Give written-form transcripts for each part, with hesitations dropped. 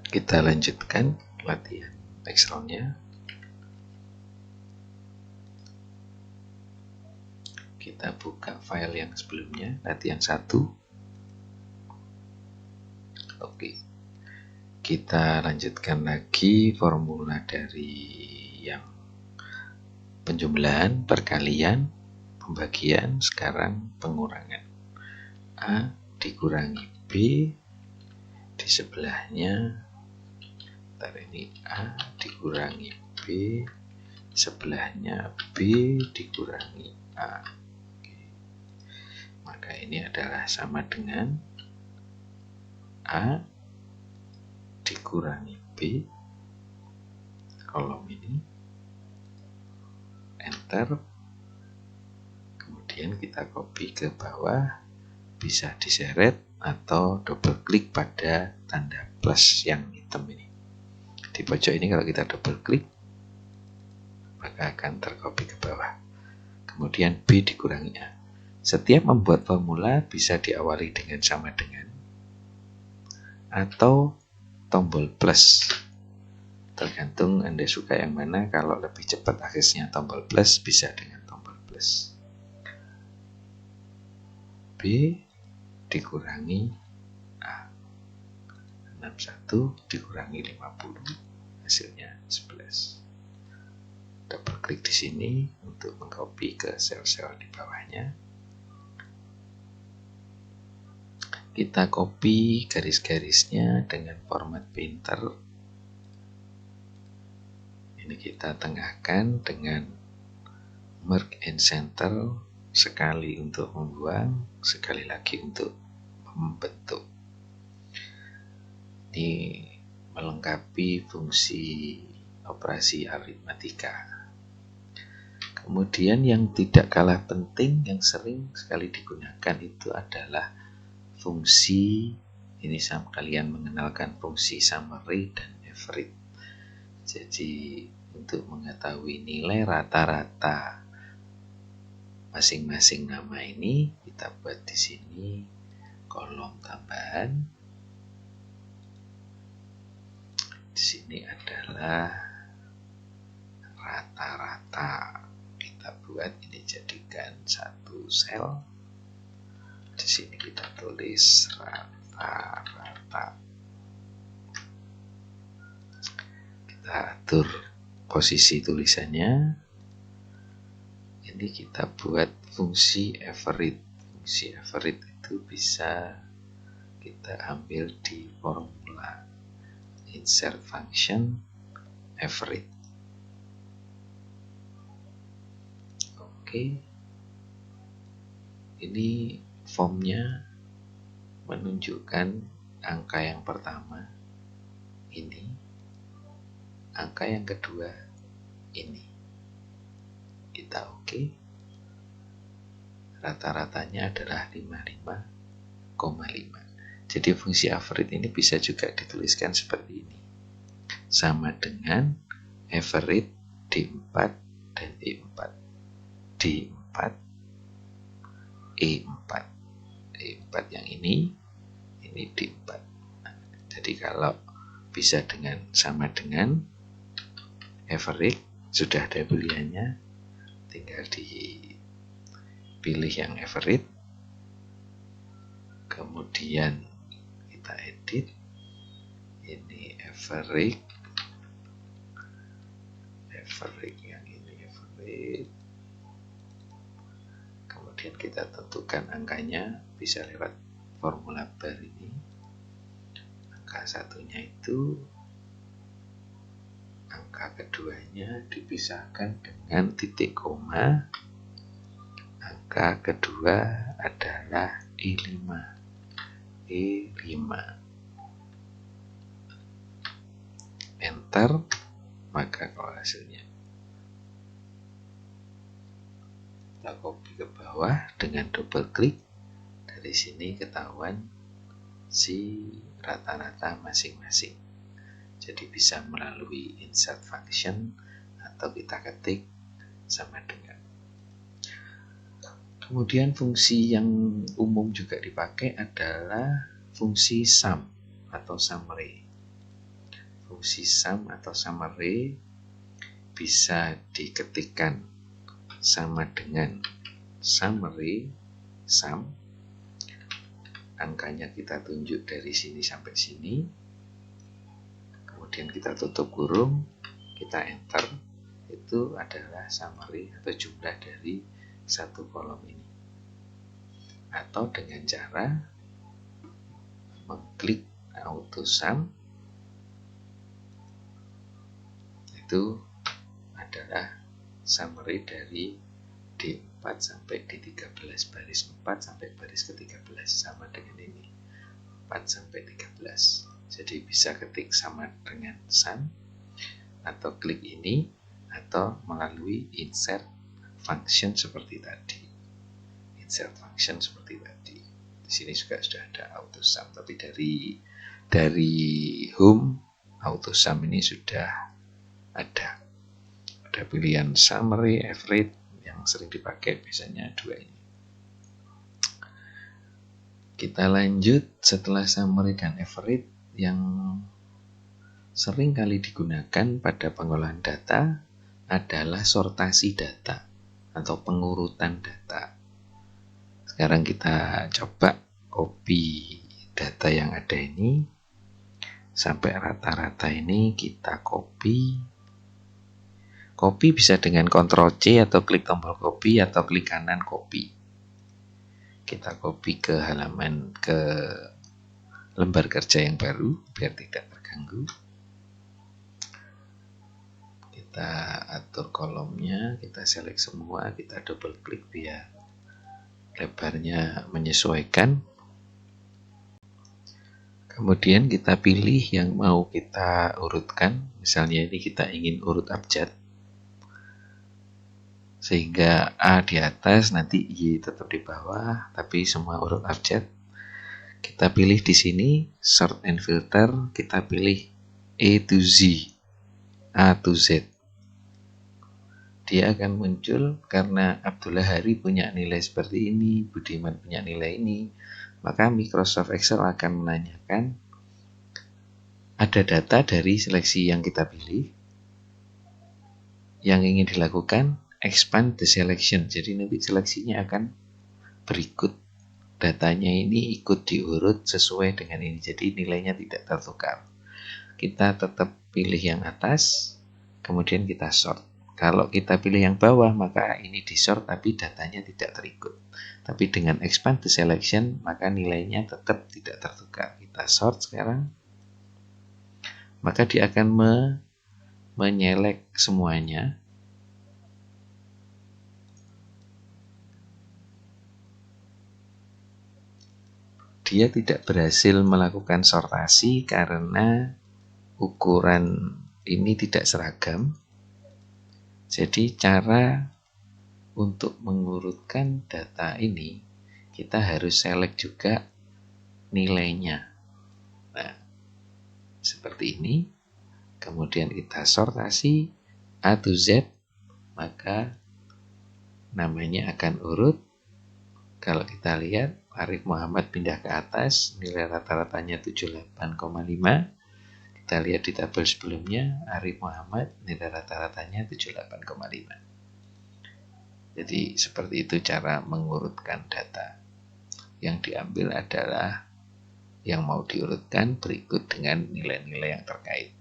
Kita lanjutkan latihan Excel-nya. Kita buka file yang sebelumnya, latihan 1. Oke. Kita lanjutkan lagi formula dari yang penjumlahan, perkalian, pembagian, sekarang pengurangan. A dikurangi B, di sebelahnya, ini A dikurangi B, sebelahnya B dikurangi A. Oke. Maka ini adalah sama dengan A dikurangi B, kolom ini, enter, kemudian kita copy ke bawah, bisa diseret atau double klik pada tanda plus yang hitam ini. Di pojok ini kalau kita double klik, maka akan tercopy ke bawah. Kemudian B dikurangi A. Setiap membuat formula bisa diawali dengan sama dengan atau tombol plus. Tergantung Anda suka yang mana. Kalau lebih cepat aksesnya tombol plus, bisa dengan tombol plus. B dikurangi A. 61 dikurangi 50, hasilnya 11. Double klik di sini untuk mengcopy ke sel-sel di bawahnya. Kita copy garis-garisnya dengan format painter. Ini kita tengahkan dengan merge and center, sekali untuk membuang, sekali lagi untuk membentuk. Ini melengkapi fungsi operasi aritmatika. Kemudian yang tidak kalah penting, yang sering sekali digunakan itu adalah fungsi, ini kalian mengenalkan fungsi summary dan average. Jadi untuk mengetahui nilai rata-rata masing-masing nama ini, kita buat di sini kolom tambahan. Di sini adalah rata-rata. Kita buat ini, jadikan satu sel. Di sini kita tulis rata-rata. Kita atur posisi tulisannya. Ini kita buat fungsi average. Fungsi average itu bisa kita ambil di formula insert function average. Oke. Ini formnya menunjukkan angka yang pertama ini, angka yang kedua ini. Kita oke. Rata-ratanya adalah 55,5. Jadi fungsi average ini bisa juga dituliskan seperti ini. Sama dengan average D4 dan E4. D4 E4. E4 yang ini D4. Jadi kalau bisa dengan sama dengan average, sudah ada pilihannya, tinggal dipilih yang average, kemudian kita edit, ini average yang ini average, kemudian kita tentukan angkanya, bisa lewat formula bar ini. Angka satunya itu, angka keduanya dipisahkan dengan titik koma. Angka kedua adalah E5. Enter, maka kalau hasilnya kita copy ke bawah dengan double klik, dari sini ketahuan si rata-rata masing-masing. Jadi bisa melalui insert function atau kita ketik sama dengan. Kemudian fungsi yang umum juga dipakai adalah fungsi sum atau summary. fungsi sum atau summary bisa diketikkan sama dengan summary sum, angkanya kita tunjuk dari sini sampai sini, kemudian kita tutup kurung, kita enter, itu adalah summary atau jumlah dari satu kolom ini. Atau dengan cara mengklik auto sum, itu adalah summary dari D4 sampai D13, baris 4 sampai baris ke-13, sama dengan ini 4 sampai 13. Jadi bisa ketik sama dengan sum, atau klik ini, atau melalui insert function seperti tadi. Insert function seperti tadi. Di sini juga sudah ada auto sum, tapi dari home auto sum ini sudah ada pilihan summary, average, yang sering dipakai biasanya dua ini. Kita lanjut. Setelah summary dan average, yang sering kali digunakan pada pengolahan data adalah sortasi data atau pengurutan data. Sekarang kita coba copy data yang ada ini sampai rata-rata ini, kita copy bisa dengan Ctrl C atau klik tombol copy atau klik kanan copy. Kita copy ke halaman, ke lembar kerja yang baru biar tidak terganggu. Kita atur kolomnya, kita select semua, kita double klik biar lebarnya menyesuaikan. Kemudian kita pilih yang mau kita urutkan. Misalnya ini kita ingin urut abjad, sehingga A di atas, nanti Y tetap di bawah, tapi semua urut abjad. Kita pilih di sini, sort and filter, kita pilih A to Z, A to Z. Dia akan muncul karena Abdullah Hari punya nilai seperti ini, Budiman punya nilai ini, maka Microsoft Excel akan menanyakan, ada data dari seleksi yang kita pilih, yang ingin dilakukan, expand the selection. Jadi nanti seleksinya akan berikut, datanya ini ikut diurut sesuai dengan ini, jadi nilainya tidak tertukar. Kita tetap pilih yang atas, kemudian kita sort. Kalau kita pilih yang bawah, maka ini di sort tapi datanya tidak terikut. Tapi dengan expand the selection, maka nilainya tetap tidak tertukar. Kita sort sekarang, maka dia akan menyelek semuanya. Dia tidak berhasil melakukan sortasi karena ukuran ini tidak seragam. Jadi cara untuk mengurutkan data ini, kita harus select juga nilainya. Nah, seperti ini. Kemudian kita sortasi A to Z, maka namanya akan urut. Kalau kita lihat, Arif Muhammad pindah ke atas, nilai rata-ratanya 78,5. Kita lihat di tabel sebelumnya, Arif Muhammad nilai rata-ratanya 78,5. Jadi seperti itu cara mengurutkan data. Yang diambil adalah yang mau diurutkan berikut dengan nilai-nilai yang terkait.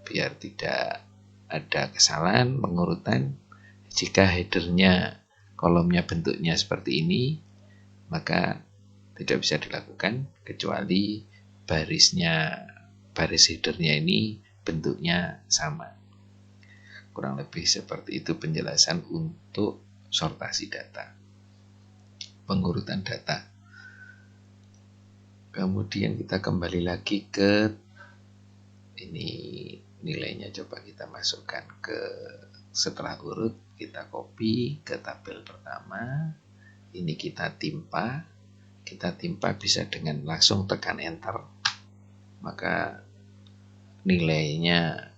Biar tidak ada kesalahan pengurutan. Jika headernya, kolomnya bentuknya seperti ini, maka tidak bisa dilakukan kecuali baris headernya ini bentuknya sama. Kurang lebih seperti itu penjelasan untuk sortasi data, pengurutan data. Kemudian kita kembali lagi ke ini, nilainya coba kita masukkan ke, setelah urut kita copy ke tabel pertama. Ini kita timpa bisa dengan langsung tekan enter, maka nilainya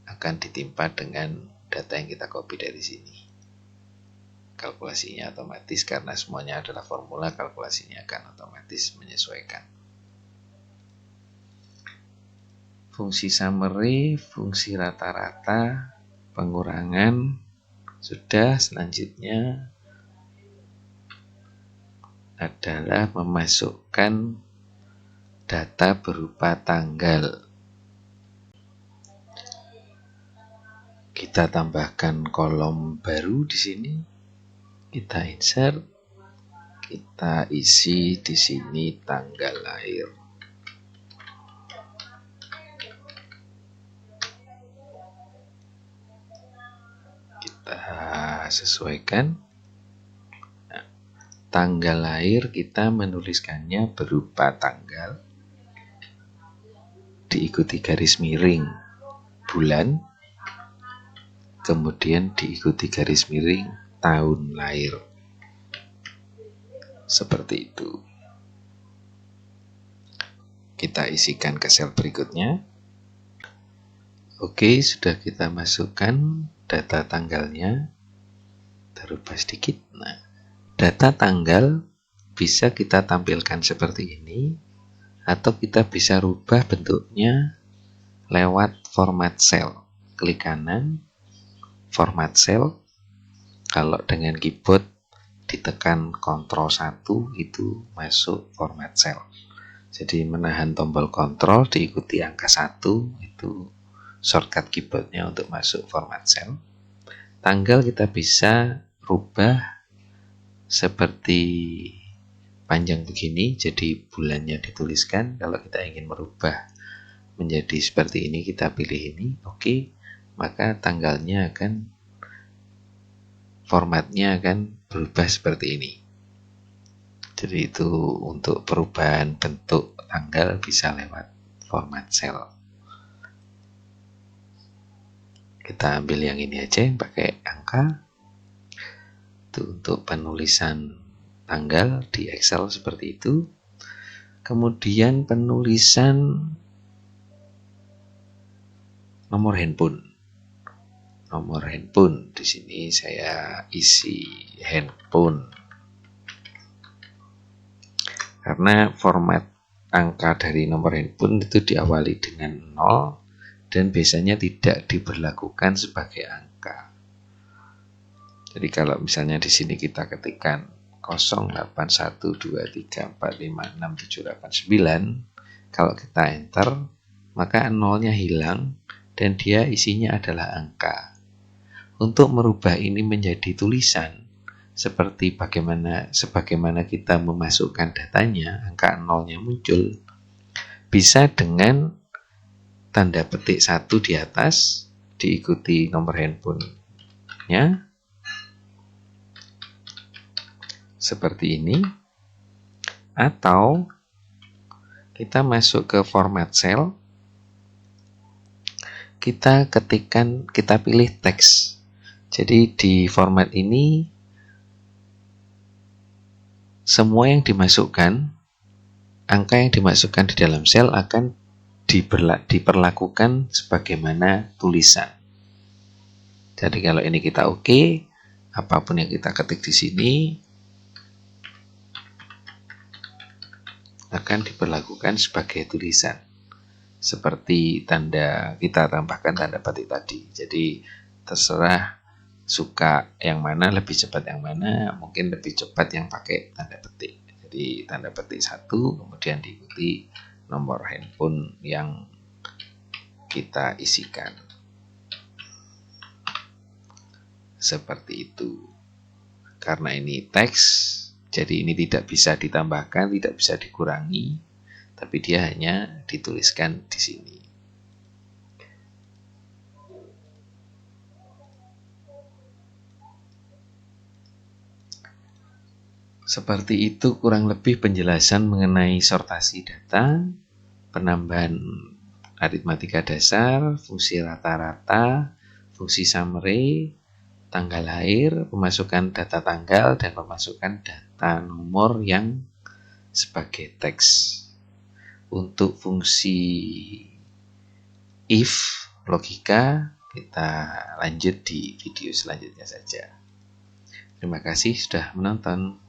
akan ditimpa dengan data yang kita copy dari sini. Kalkulasinya otomatis karena semuanya adalah formula, kalkulasinya akan otomatis menyesuaikan. fungsi summary, fungsi rata-rata, pengurangan. Sudah, selanjutnya adalah memasukkan data berupa tanggal. Kita tambahkan kolom baru di sini. Kita insert, kita isi di sini tanggal lahir. Kita sesuaikan. Nah, tanggal lahir kita menuliskannya berupa tanggal, diikuti garis miring bulan, kemudian diikuti garis miring tahun lahir. Seperti itu. Kita isikan ke sel berikutnya. Oke, sudah kita masukkan data tanggalnya. Kita rubah sedikit. Nah, data tanggal bisa kita tampilkan seperti ini, atau kita bisa rubah bentuknya lewat format cell. Klik kanan, format cell. Kalau dengan keyboard ditekan Ctrl 1 itu masuk format cell. Jadi menahan tombol Ctrl diikuti angka 1 itu shortcut keyboardnya untuk masuk format cell. Tanggal kita bisa rubah seperti panjang begini, jadi bulannya dituliskan. Kalau kita ingin merubah menjadi seperti ini, kita pilih ini, oke, maka tanggalnya akan, formatnya akan berubah seperti ini. Jadi itu untuk perubahan bentuk tanggal bisa lewat format cell. Kita ambil yang ini aja yang pakai angka. Itu untuk penulisan tanggal di Excel seperti itu. Kemudian penulisan nomor handphone. Nomor handphone di sini saya isi handphone. Karena format angka dari nomor handphone itu diawali dengan 0 dan biasanya tidak diberlakukan sebagai angka. Jadi kalau misalnya di sini kita ketikkan 081234566789, kalau kita enter, maka 0-nya hilang dan dia isinya adalah angka. Untuk merubah ini menjadi tulisan, seperti sebagaimana kita memasukkan datanya, angka 0-nya muncul, bisa dengan tanda petik 1 di atas, diikuti nomor handphonenya, seperti ini, atau kita masuk ke format cell, kita ketikkan, kita pilih teks. Jadi di format ini semua yang dimasukkan, angka yang dimasukkan di dalam sel akan diperlakukan sebagaimana tulisan. Jadi kalau ini kita oke, apapun yang kita ketik di sini akan diperlakukan sebagai tulisan. Seperti tanda, kita tambahkan tanda petik tadi. Jadi terserah suka yang mana, lebih cepat yang mana, mungkin lebih cepat yang pakai tanda petik. Jadi tanda petik 1, kemudian diikuti nomor handphone yang kita isikan. Seperti itu. Karena ini teks, jadi ini tidak bisa ditambahkan, tidak bisa dikurangi, tapi dia hanya dituliskan di sini. Seperti itu kurang lebih penjelasan mengenai sortasi data, penambahan aritmatika dasar, fungsi rata-rata, fungsi summary, tanggal lahir, pemasukan data tanggal, dan pemasukan data nomor yang sebagai teks. Untuk fungsi if, logika, kita lanjut di video selanjutnya saja. Terima kasih sudah menonton.